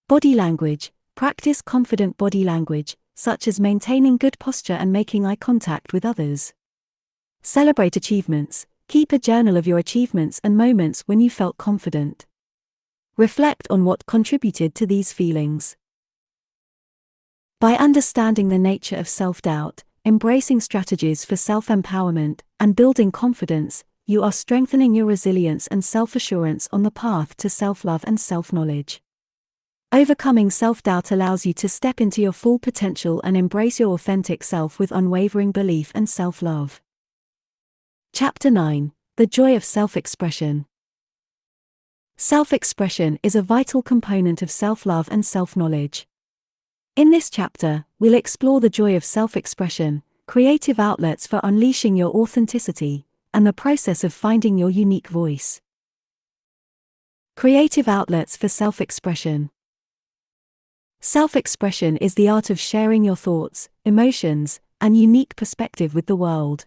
Body language. Practice confident body language, such as maintaining good posture and making eye contact with others. Celebrate achievements. Keep a journal of your achievements and moments when you felt confident. Reflect on what contributed to these feelings. By understanding the nature of self-doubt, embracing strategies for self-empowerment, and building confidence, you are strengthening your resilience and self-assurance on the path to self-love and self-knowledge. Overcoming self-doubt allows you to step into your full potential and embrace your authentic self with unwavering belief and self-love. Chapter 9. The Joy of Self-Expression. Self-expression is a vital component of self-love and self-knowledge. In this chapter, we'll explore the joy of self-expression, creative outlets for unleashing your authenticity, and the process of finding your unique voice. Creative outlets for self-expression. Self-expression is the art of sharing your thoughts, emotions, and unique perspective with the world.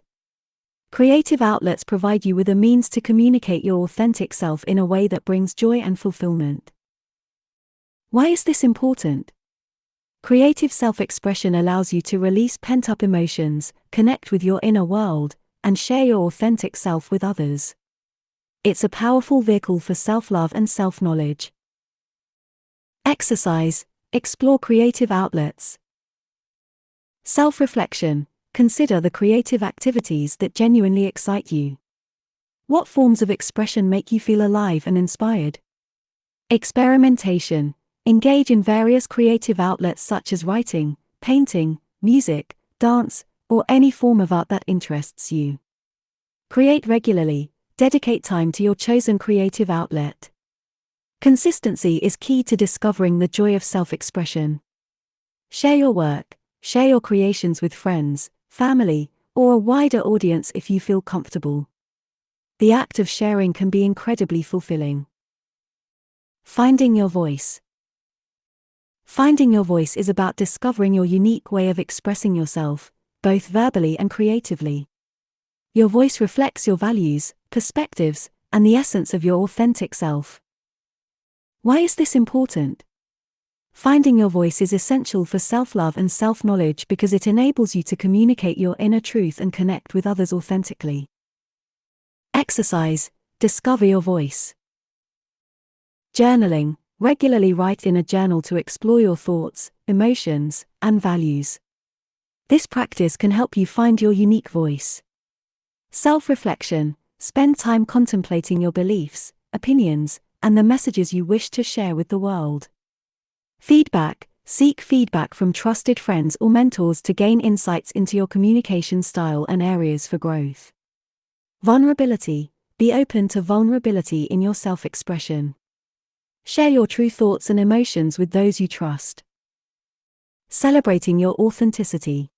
Creative outlets provide you with a means to communicate your authentic self in a way that brings joy and fulfillment. Why is this important? Creative self-expression allows you to release pent-up emotions, connect with your inner world, and share your authentic self with others. It's a powerful vehicle for self-love and self-knowledge. Exercise. Explore creative outlets. Self-reflection. Consider the creative activities that genuinely excite you. What forms of expression make you feel alive and inspired? Experimentation. Engage in various creative outlets such as writing, painting, music, dance, or any form of art that interests you. Create regularly. Dedicate time to your chosen creative outlet. Consistency is key to discovering the joy of self-expression. Share your work, share your creations with friends, family, or a wider audience if you feel comfortable. The act of sharing can be incredibly fulfilling. Finding your voice. Finding your voice is about discovering your unique way of expressing yourself, both verbally and creatively. Your voice reflects your values, perspectives, and the essence of your authentic self. Why is this important? Finding your voice is essential for self-love and self-knowledge because it enables you to communicate your inner truth and connect with others authentically. Exercise. Discover your voice. Journaling. Regularly write in a journal to explore your thoughts, emotions, and values. This practice can help you find your unique voice. Self-reflection. Spend time contemplating your beliefs, opinions, and the messages you wish to share with the world. Feedback. Seek feedback from trusted friends or mentors to gain insights into your communication style and areas for growth. Vulnerability. Be open to vulnerability in your self-expression. Share your true thoughts and emotions with those you trust. Celebrating your authenticity.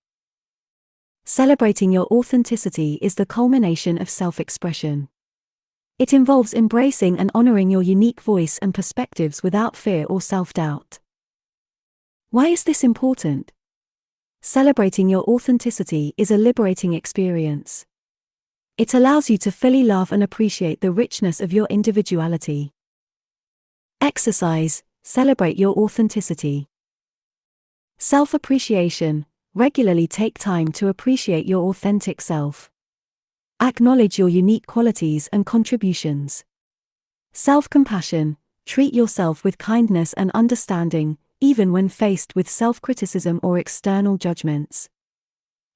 Celebrating your authenticity is the culmination of self-expression. It involves embracing and honoring your unique voice and perspectives without fear or self-doubt. Why is this important? Celebrating your authenticity is a liberating experience. It allows you to fully love and appreciate the richness of your individuality. Exercise. Celebrate your authenticity. Self-appreciation. Regularly take time to appreciate your authentic self. Acknowledge your unique qualities and contributions. Self-compassion. Treat yourself with kindness and understanding, even when faced with self-criticism or external judgments.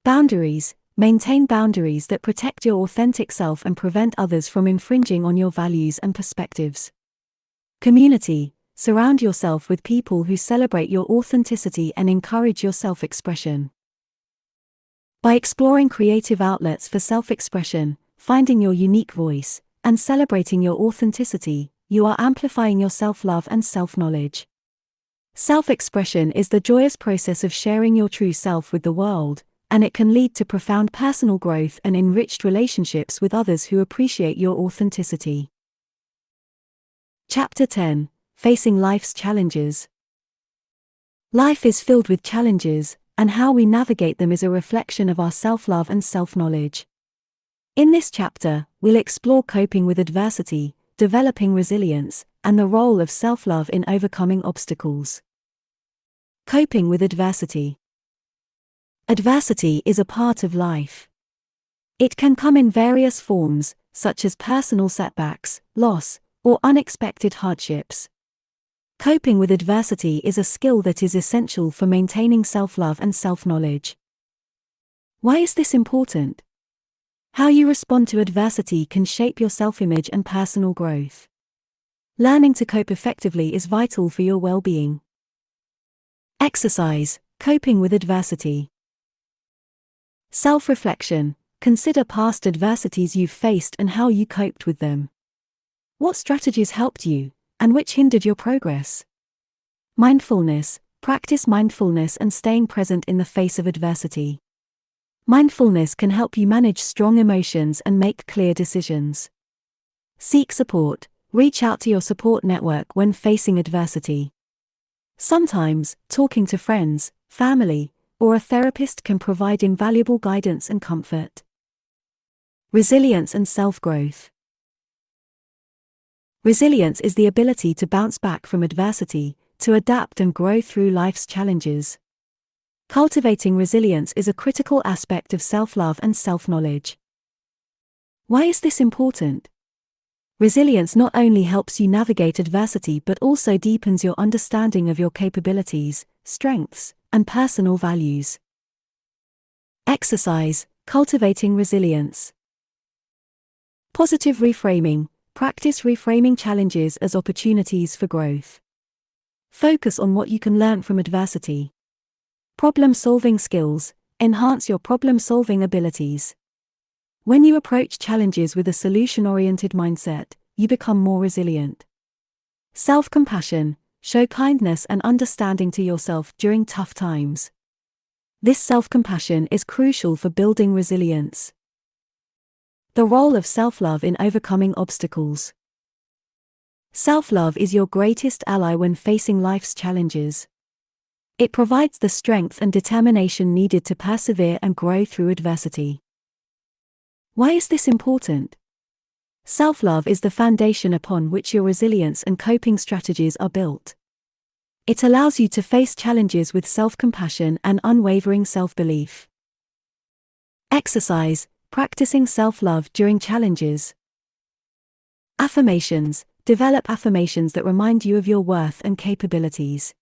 Boundaries. Maintain boundaries that protect your authentic self and prevent others from infringing on your values and perspectives. Community. Surround yourself with people who celebrate your authenticity and encourage your self-expression. By exploring creative outlets for self-expression, finding your unique voice, and celebrating your authenticity, you are amplifying your self-love and self-knowledge. Self-expression is the joyous process of sharing your true self with the world, and it can lead to profound personal growth and enriched relationships with others who appreciate your authenticity. Chapter 10. Facing life's challenges. Life is filled with challenges, and how we navigate them is a reflection of our self-love and self-knowledge. In this chapter, we'll explore coping with adversity, developing resilience, and the role of self-love in overcoming obstacles. Coping with adversity. Adversity is a part of life. It can come in various forms, such as personal setbacks, loss, or unexpected hardships. Coping with adversity is a skill that is essential for maintaining self-love and self-knowledge. Why is this important? How you respond to adversity can shape your self-image and personal growth. Learning to cope effectively is vital for your well-being. Exercise. Coping with adversity. Self-reflection. Consider past adversities you've faced and how you coped with them. What strategies helped you, and which hindered your progress? Mindfulness. Practice mindfulness and staying present in the face of adversity. Mindfulness can help you manage strong emotions and make clear decisions. Seek support. Reach out to your support network when facing adversity. Sometimes, talking to friends, family, or a therapist can provide invaluable guidance and comfort. Resilience and self-growth. Resilience is the ability to bounce back from adversity, to adapt and grow through life's challenges. Cultivating resilience is a critical aspect of self-love and self-knowledge. Why is this important? Resilience not only helps you navigate adversity but also deepens your understanding of your capabilities, strengths, and personal values. Exercise. Cultivating resilience. Positive reframing. Practice reframing challenges as opportunities for growth. Focus on what you can learn from adversity. Problem-solving skills. Enhance your problem-solving abilities. When you approach challenges with a solution-oriented mindset, you become more resilient. Self-compassion. Show kindness and understanding to yourself during tough times. This self-compassion is crucial for building resilience. The role of self-love in overcoming obstacles. Self-love is your greatest ally when facing life's challenges. It provides the strength and determination needed to persevere and grow through adversity. Why is this important? Self-love is the foundation upon which your resilience and coping strategies are built. It allows you to face challenges with self-compassion and unwavering self-belief. Exercise. Practicing self-love during challenges. Affirmations. Develop affirmations that remind you of your worth and capabilities.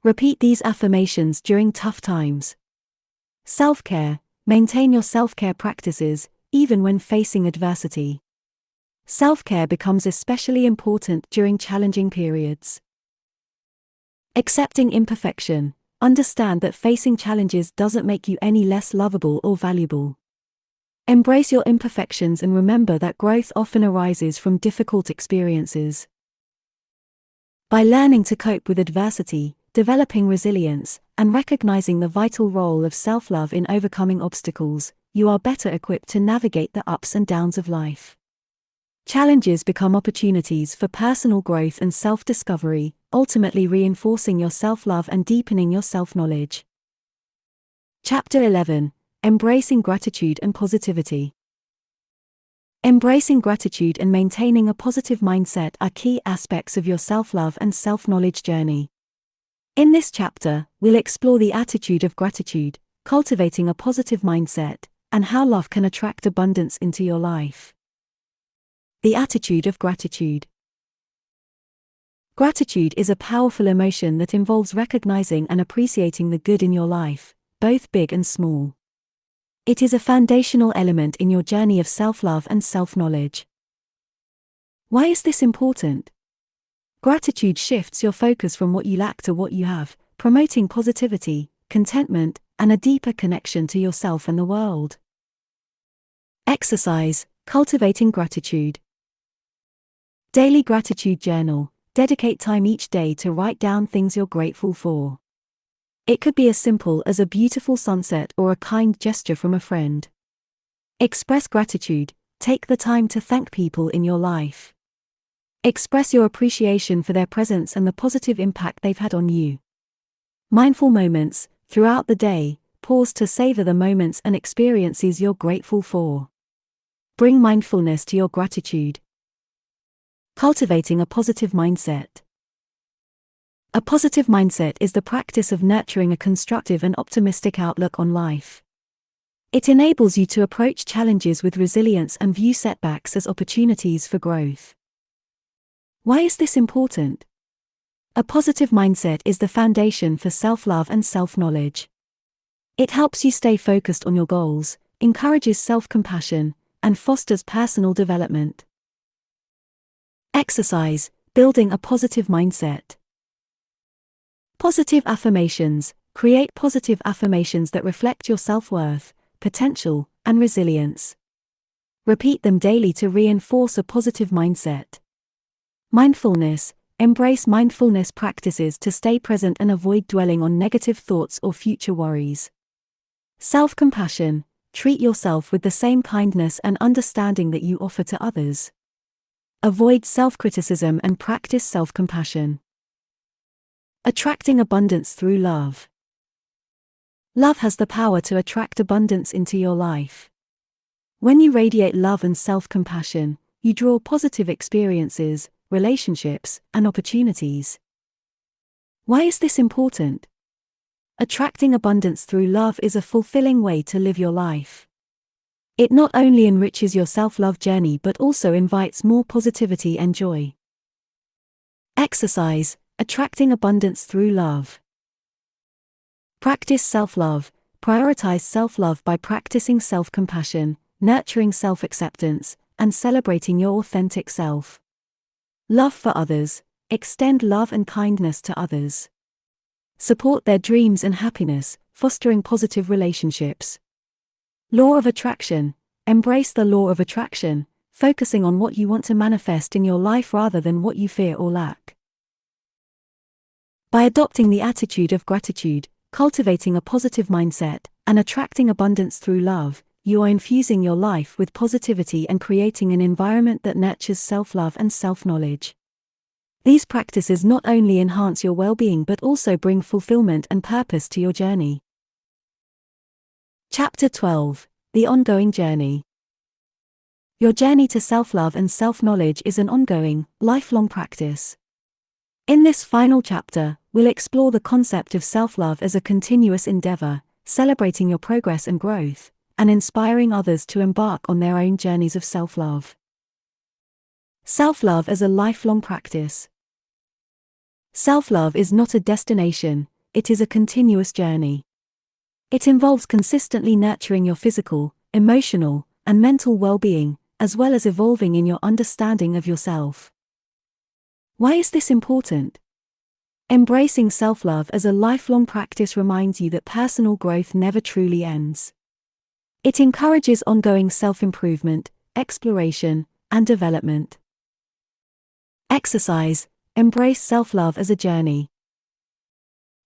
Repeat these affirmations during tough times. Self-care. Maintain your self-care practices, even when facing adversity. Self-care becomes especially important during challenging periods. Accepting imperfection. Understand that facing challenges doesn't make you any less lovable or valuable. Embrace your imperfections and remember that growth often arises from difficult experiences. By learning to cope with adversity, developing resilience, and recognizing the vital role of self-love in overcoming obstacles, you are better equipped to navigate the ups and downs of life. Challenges become opportunities for personal growth and self-discovery, ultimately reinforcing your self-love and deepening your self-knowledge. Chapter 11. Embracing gratitude and positivity. Embracing gratitude and maintaining a positive mindset are key aspects of your self-love and self-knowledge journey. In this chapter, we'll explore the attitude of gratitude, cultivating a positive mindset, and how love can attract abundance into your life. The attitude of gratitude. Gratitude is a powerful emotion that involves recognizing and appreciating the good in your life, both big and small. It is a foundational element in your journey of self-love and self-knowledge. Why is this important? Gratitude shifts your focus from what you lack to what you have, promoting positivity, contentment, and a deeper connection to yourself and the world. Exercise, cultivating gratitude. Daily gratitude journal. Dedicate time each day to write down things you're grateful for. It could be as simple as a beautiful sunset or a kind gesture from a friend. Express gratitude. Take the time to thank people in your life. Express your appreciation for their presence and the positive impact they've had on you. Mindful moments. Throughout the day, pause to savor the moments and experiences you're grateful for. Bring mindfulness to your gratitude. Cultivating a positive mindset. A positive mindset is the practice of nurturing a constructive and optimistic outlook on life. It enables you to approach challenges with resilience and view setbacks as opportunities for growth. Why is this important? A positive mindset is the foundation for self-love and self-knowledge. It helps you stay focused on your goals, encourages self-compassion, and fosters personal development. Exercise, building a positive mindset. Positive affirmations. Create positive affirmations that reflect your self-worth, potential, and resilience. Repeat them daily to reinforce a positive mindset. Mindfulness. Embrace mindfulness practices to stay present and avoid dwelling on negative thoughts or future worries. Self-compassion. Treat yourself with the same kindness and understanding that you offer to others. Avoid self-criticism and practice self-compassion. Attracting abundance through love. Love has the power to attract abundance into your life. When you radiate love and self-compassion, you draw positive experiences, relationships, and opportunities. Why is this important? Attracting abundance through love is a fulfilling way to live your life. It not only enriches your self-love journey but also invites more positivity and joy. Exercise, attracting abundance through love. Practice self-love. Prioritize self-love by practicing self-compassion, nurturing self-acceptance, and celebrating your authentic self. Love for others. Extend love and kindness to others. Support their dreams and happiness, fostering positive relationships. Law of attraction. Embrace the law of attraction, focusing on what you want to manifest in your life rather than what you fear or lack. By adopting the attitude of gratitude, cultivating a positive mindset, and attracting abundance through love, you are infusing your life with positivity and creating an environment that nurtures self-love and self-knowledge. These practices not only enhance your well-being but also bring fulfillment and purpose to your journey. Chapter 12. The ongoing journey. Your journey to self-love and self-knowledge is an ongoing, lifelong practice. In this final chapter, we'll explore the concept of self-love as a continuous endeavor, celebrating your progress and growth, and inspiring others to embark on their own journeys of self-love. Self-love as a lifelong practice. Self-love is not a destination, it is a continuous journey. It involves consistently nurturing your physical, emotional, and mental well-being, as well as evolving in your understanding of yourself. Why is this important? Embracing self-love as a lifelong practice reminds you that personal growth never truly ends. It encourages ongoing self-improvement, exploration, and development. Exercise. Embrace self-love as a journey.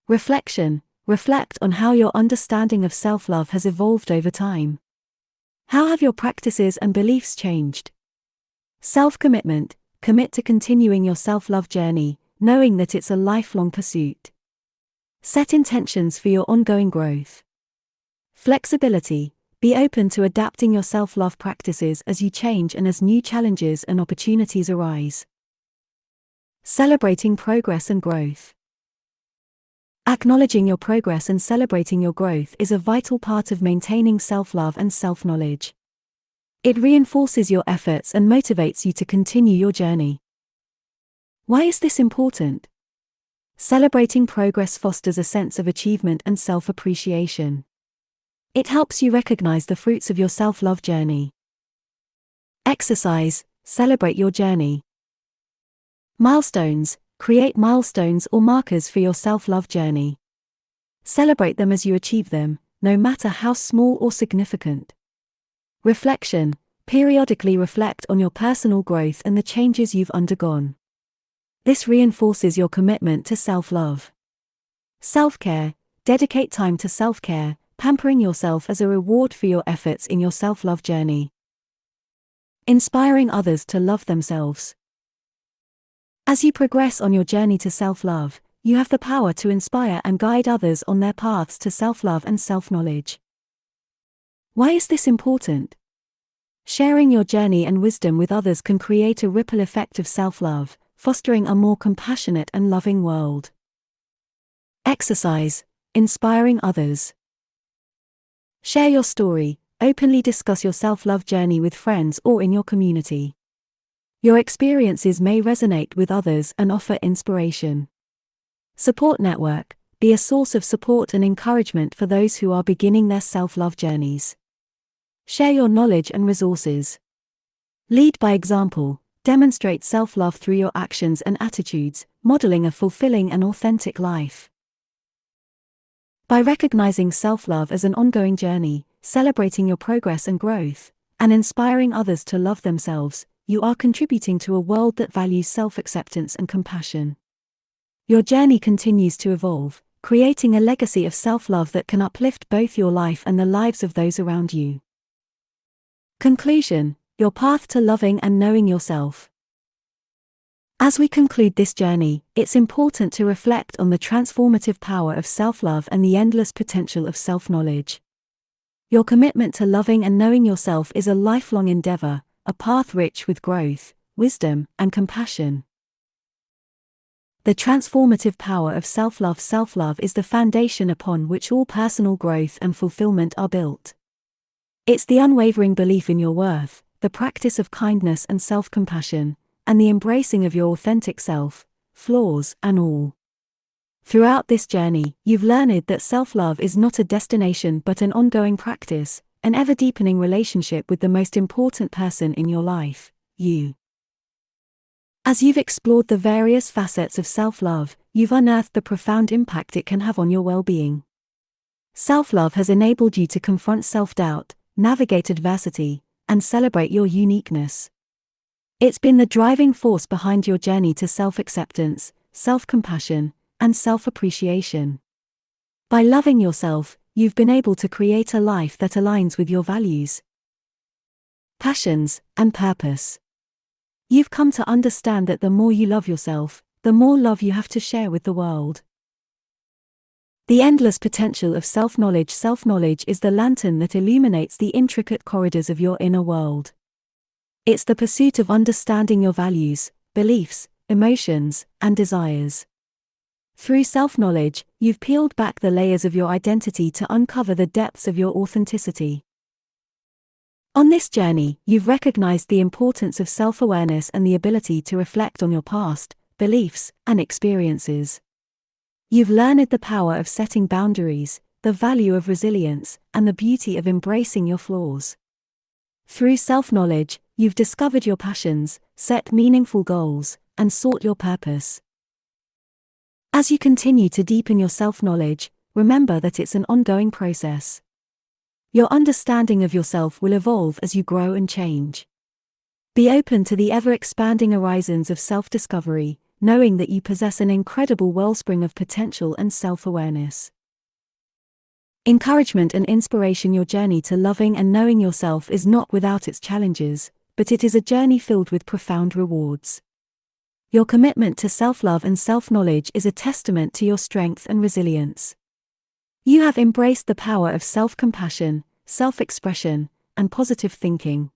Reflection. Reflect on how your understanding of self-love has evolved over time. How have your practices and beliefs changed? Self-commitment. Commit to continuing your self-love journey, knowing that it's a lifelong pursuit. Set intentions for your ongoing growth. Flexibility. Be open to adapting your self-love practices as you change and as new challenges and opportunities arise. Celebrating progress and growth. Acknowledging your progress and celebrating your growth is a vital part of maintaining self-love and self-knowledge. It reinforces your efforts and motivates you to continue your journey. Why is this important? Celebrating progress fosters a sense of achievement and self-appreciation. It helps you recognize the fruits of your self-love journey. Exercise. Celebrate your journey. Milestones. Create milestones or markers for your self-love journey. Celebrate them as you achieve them, no matter how small or significant. Reflection. Periodically reflect on your personal growth and the changes you've undergone. This reinforces your commitment to self-love. Self-care. Dedicate time to self-care, pampering yourself as a reward for your efforts in your self-love journey. Inspiring others to love themselves. As you progress on your journey to self-love, you have the power to inspire and guide others on their paths to self-love and self-knowledge. Why is this important? Sharing your journey and wisdom with others can create a ripple effect of self-love, fostering a more compassionate and loving world. Exercise. Inspiring others. Share your story. Openly discuss your self-love journey with friends or in your community. Your experiences may resonate with others and offer inspiration. Support network. Be a source of support and encouragement for those who are beginning their self-love journeys. Share your knowledge and resources. Lead by example. Demonstrate self-love through your actions and attitudes, modeling a fulfilling and authentic life. By recognizing self-love as an ongoing journey, celebrating your progress and growth, and inspiring others to love themselves, you are contributing to a world that values self-acceptance and compassion. Your journey continues to evolve, creating a legacy of self-love that can uplift both your life and the lives of those around you. Conclusion. Your path to loving and knowing yourself. As we conclude this journey, it's important to reflect on the transformative power of self-love and the endless potential of self-knowledge. Your commitment to loving and knowing yourself is a lifelong endeavor, a path rich with growth, wisdom, and compassion. The transformative power of self-love. Self-love is the foundation upon which all personal growth and fulfillment are built. It's the unwavering belief in your worth, the practice of kindness and self-compassion, and the embracing of your authentic self, flaws and all. Throughout this journey, you've learned that self-love is not a destination but an ongoing practice, an ever-deepening relationship with the most important person in your life, you. As you've explored the various facets of self-love, you've unearthed the profound impact it can have on your well-being. Self-love has enabled you to confront self-doubt, navigate adversity, and celebrate your uniqueness. It's been the driving force behind your journey to self-acceptance, self-compassion, and self-appreciation. By loving yourself, you've been able to create a life that aligns with your values, passions, and purpose. You've come to understand that the more you love yourself, the more love you have to share with the world. The endless potential of self-knowledge. Self-knowledge is the lantern that illuminates the intricate corridors of your inner world. It's the pursuit of understanding your values, beliefs, emotions, and desires. Through self-knowledge, you've peeled back the layers of your identity to uncover the depths of your authenticity. On this journey, you've recognized the importance of self-awareness and the ability to reflect on your past, beliefs, and experiences. You've learned the power of setting boundaries, the value of resilience, and the beauty of embracing your flaws. Through self-knowledge, you've discovered your passions, set meaningful goals, and sought your purpose. As you continue to deepen your self-knowledge, remember that it's an ongoing process. Your understanding of yourself will evolve as you grow and change. Be open to the ever-expanding horizons of self-discovery, knowing that you possess an incredible wellspring of potential and self-awareness. Encouragement and inspiration. Your journey to loving and knowing yourself is not without its challenges, but it is a journey filled with profound rewards. Your commitment to self-love and self-knowledge is a testament to your strength and resilience. You have embraced the power of self-compassion, self-expression, and positive thinking.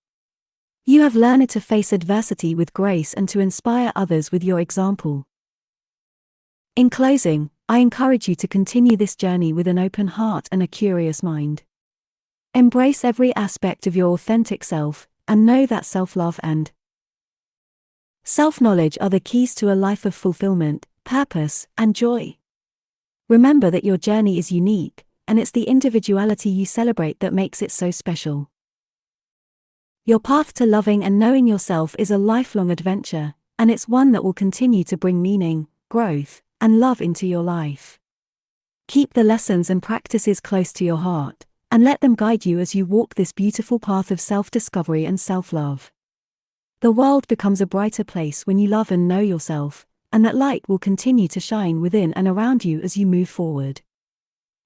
You have learned to face adversity with grace and to inspire others with your example. In closing, I encourage you to continue this journey with an open heart and a curious mind. Embrace every aspect of your authentic self, and know that self-love and self-knowledge are the keys to a life of fulfillment, purpose, and joy. Remember that your journey is unique, and it's the individuality you celebrate that makes it so special. Your path to loving and knowing yourself is a lifelong adventure, and it's one that will continue to bring meaning, growth, and love into your life. Keep the lessons and practices close to your heart, and let them guide you as you walk this beautiful path of self-discovery and self-love. The world becomes a brighter place when you love and know yourself, and that light will continue to shine within and around you as you move forward.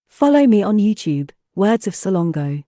Follow me on YouTube, Words of Salongo.